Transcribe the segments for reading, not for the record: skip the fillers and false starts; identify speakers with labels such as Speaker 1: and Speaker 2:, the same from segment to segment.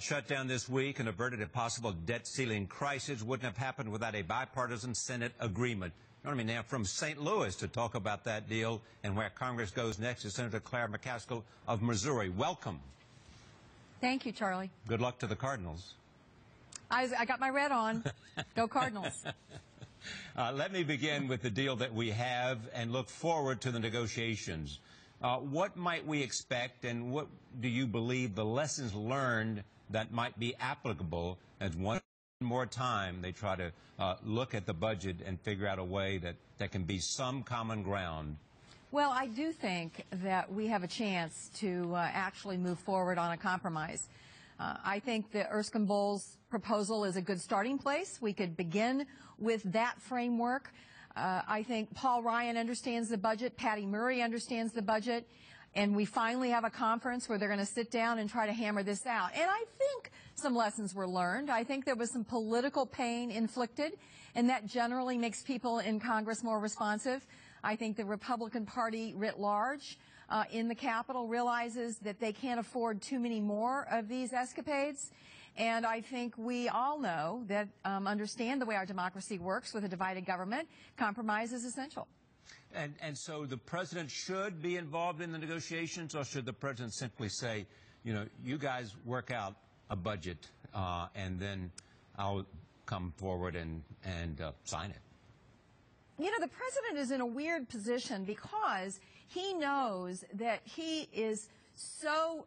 Speaker 1: Shutdown this week and averted a possible debt ceiling crisis wouldn't have happened without a bipartisan Senate agreement. Joining me now from St. Louis to talk about that deal and where Congress goes next is Senator Claire McCaskill of Missouri. Welcome.
Speaker 2: Thank you, Charlie.
Speaker 1: Good luck to the Cardinals.
Speaker 2: I got my red on. Go Cardinals.
Speaker 1: Let me begin with the deal that we have and look forward to the negotiations. What might we expect, and what do you believe the lessons learned that might be applicable as one more time they try to look at the budget and figure out a way that can be some common ground?
Speaker 2: Well, I do think that we have a chance to actually move forward on a compromise. I think the Erskine-Bowles proposal is a good starting place. We could begin with that framework. I think Paul Ryan understands the budget, Patty Murray understands the budget, and we finally have a conference where they're going to sit down and try to hammer this out. And I think some lessons were learned. I think there was some political pain inflicted, and that generally makes people in Congress more responsive. I think the Republican Party writ large in the Capitol realizes that they can't afford too many more of these escapades. And I think we all know that understand the way our democracy works with a divided government. Compromise is essential.
Speaker 1: And so the president should be involved in the negotiations, or should the president simply say, you know, you guys work out a budget and then I'll come forward and sign it?
Speaker 2: You know, the president is in a weird position because he knows that he is so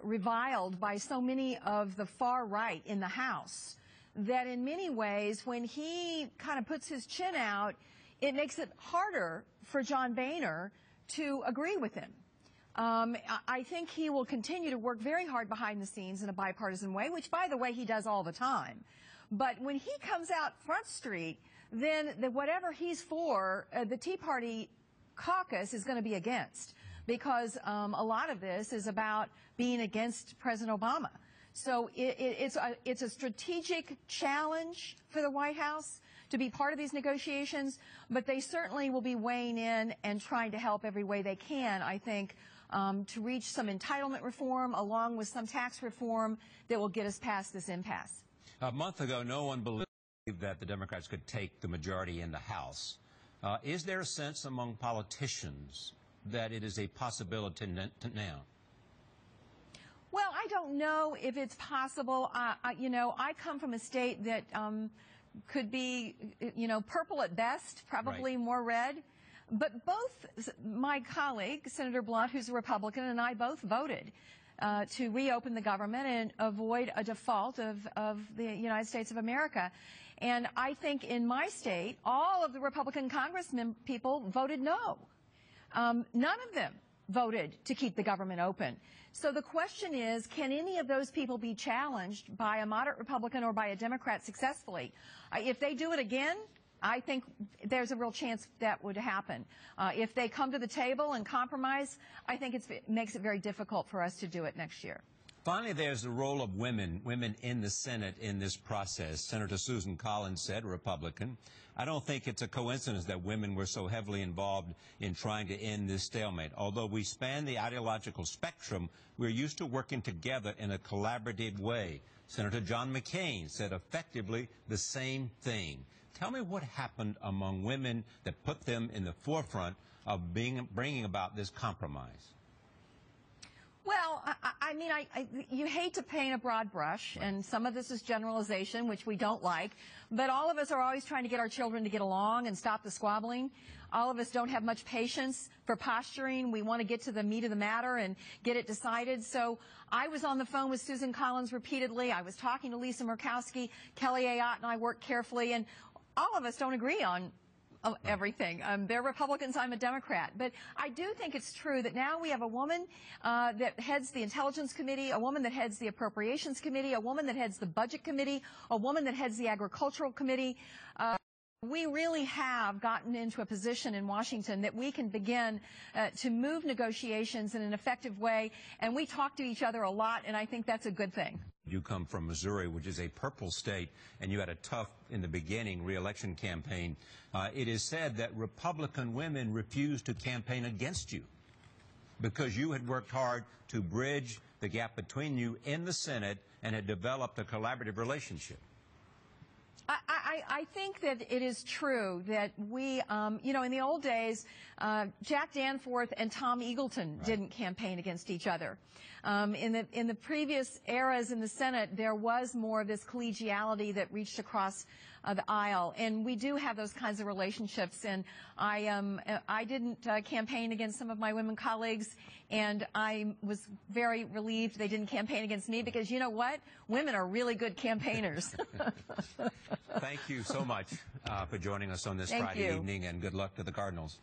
Speaker 2: reviled by so many of the far right in the House that in many ways when he kind of puts his chin out, it makes it harder for John Boehner to agree with him. I think he will continue to work very hard behind the scenes in a bipartisan way, which, by the way, he does all the time. But when he comes out Front Street, then whatever he's for, the Tea Party caucus is going to be against, because a lot of this is about being against President Obama. So it's a strategic challenge for the White House to be part of these negotiations, but they certainly will be weighing in and trying to help every way they can, I think, to reach some entitlement reform along with some tax reform that will get us past this impasse.
Speaker 1: A month ago, no one believed that the Democrats could take the majority in the House. Is there a sense among politicians that it is a possibility now?
Speaker 2: Well, I don't know if it's possible. You know, I come from a state that could be, you know, purple at best, probably more red. But both my colleague, Senator Blunt, who's a Republican, and I both voted to reopen the government and avoid a default of the United States of America. And I think in my state, all of the Republican congressmen people voted no. None of them voted to keep the government open. So the question is, can any of those people be challenged by a moderate Republican or by a Democrat successfully? If they do it again, I think there's a real chance that would happen. If they come to the table and compromise, I think it makes it very difficult for us to do it next year.
Speaker 1: Finally, there's the role of women in the Senate in this process. Senator Susan Collins said, Republican, I don't think it's a coincidence that women were so heavily involved in trying to end this stalemate. Although we span the ideological spectrum, we're used to working together in a collaborative way. Senator John McCain said effectively the same thing. Tell me what happened among women that put them in the forefront of bringing about this compromise.
Speaker 2: Well, I mean, you hate to paint a broad brush, and some of this is generalization, which we don't like, but all of us are always trying to get our children to get along and stop the squabbling. All of us don't have much patience for posturing. We want to get to the meat of the matter and get it decided. So I was on the phone with Susan Collins repeatedly. I was talking to Lisa Murkowski. Kelly Ayotte and I worked carefully, and all of us don't agree on everything. They're Republicans, I'm a Democrat. But I do think it's true that now we have a woman that heads the Intelligence Committee, a woman that heads the Appropriations Committee, a woman that heads the Budget Committee, a woman that heads the Agricultural Committee. We really have gotten into a position in Washington that we can begin to move negotiations in an effective way, and we talk to each other a lot, and I think that's a good thing.
Speaker 1: You come from Missouri, which is a purple state, and you had a tough, in the beginning, re-election campaign. It is said that Republican women refused to campaign against you because you had worked hard to bridge the gap between you in the Senate and had developed a collaborative relationship?
Speaker 2: I think that it is true that we, you know, in the old days, Jack Danforth and Tom Eagleton didn't campaign against each other. In the previous eras in the Senate, there was more of this collegiality that reached across the aisle, and we do have those kinds of relationships. And I didn't campaign against some of my women colleagues, and I was very relieved they didn't campaign against me, because you know what? Women are really good campaigners.
Speaker 1: Thank you so much for joining us on this
Speaker 2: Thank
Speaker 1: Friday
Speaker 2: you.
Speaker 1: evening, and good luck to the Cardinals.